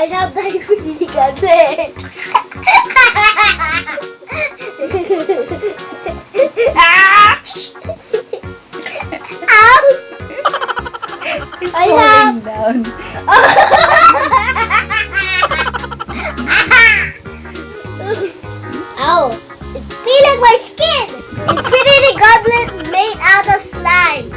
I have the infinity gauntlet. Ah! Ow! It's I falling down. Ow! It's peeling my skin! Infinity gauntlet made out of slime.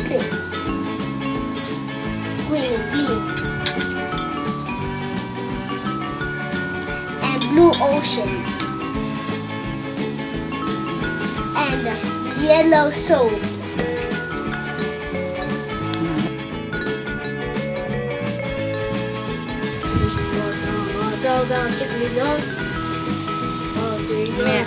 Pink. Green and blue. And blue ocean. And yellow soap. Go, check me go. Oh, there you go. Yeah.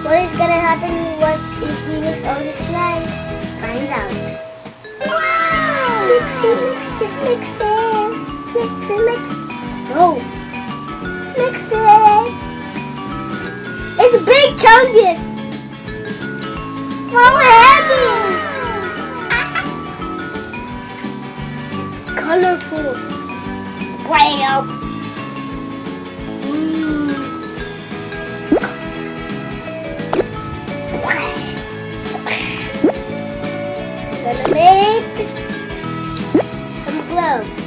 What is gonna happen if we mix all the slime? Find out. Wow! Mix it, mix it, mix it. Mix it, mix it. No. Mix it. It's big chungus. So heavy. Colorful. Wow. Gonna make some gloves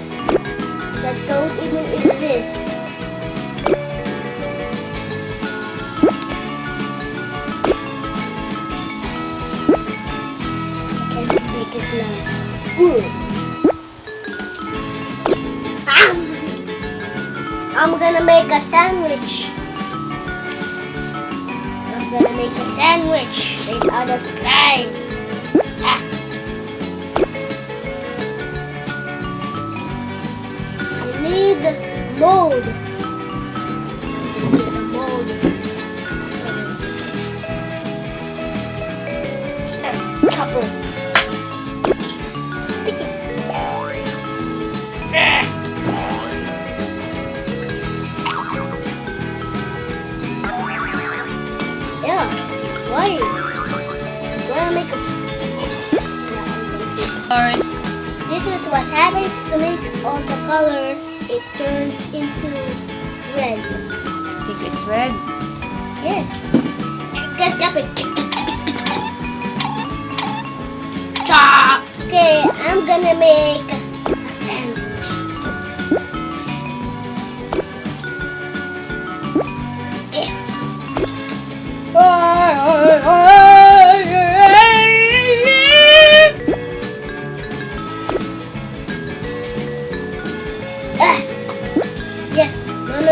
that don't even exist. Can't make it now. Ooh. I'm gonna make a sandwich. I'm gonna make a sandwich made out of slime. Ah. I need mold. I need a mold. Copper. Stick it. Yeah, why? Do I make a... Colors. This is what happens to make all the colors. It turns into red. I think it's red. Yes. Just jump it. Chop. Okay, I'm gonna make a sandwich. Yeah. Yes.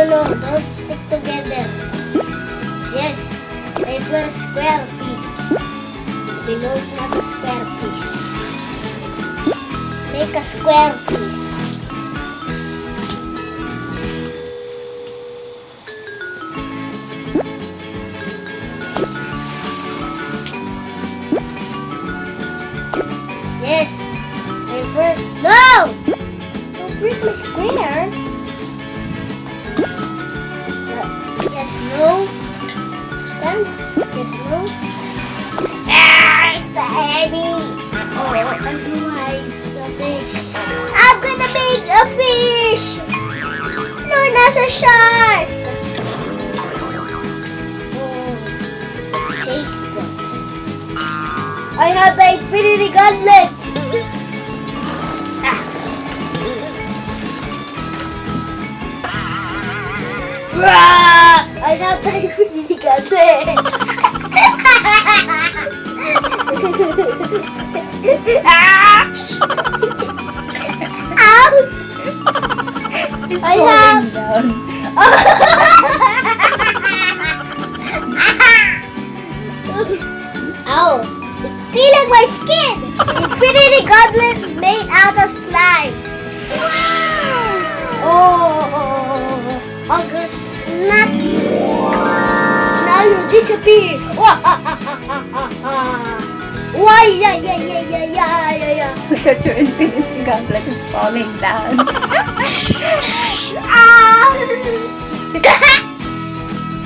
No. Don't stick together. Yes. I put a square piece. We know it's not a square piece. Make a square piece. Yes. And first, no! Don't break my square. Yes, no. Yes, no. Ah, it's heavy. Oh, I know why it's so big. I'm gonna make a fish. No, not a shark. Oh, taste buds. I have the infinity gauntlet. I have the infinity gauntlet. Ow! It's I falling have- down. Ow! It's peeling my skin. Infinity gauntlet made out of slime. Oh! I'm gonna snap you. Now you disappear. Why? Yeah. Look at your infinity gauntlet is falling down. Ah!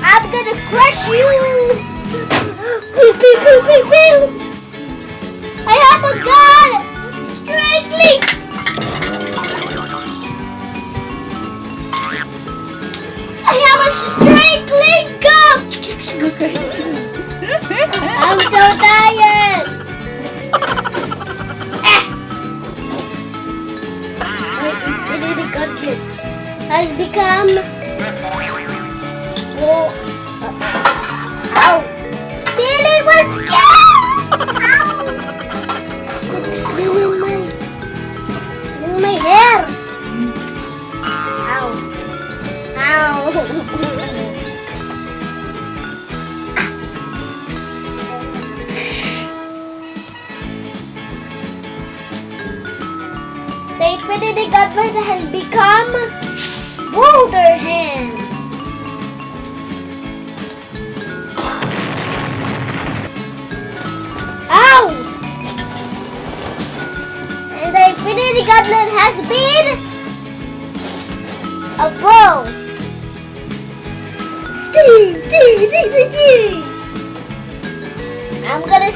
I'm gonna crush you! Pew. I have a gun! Strangling! I have a strangling gun! I'm so tired! My infinity gauntlet has become... Whoa. Ow! Feeling was scared! Ow! It's cleaning my hair! Ow! The infinity gauntlet has become Boulder Hand. Ow! And the infinity gauntlet has been a bow. I'm gonna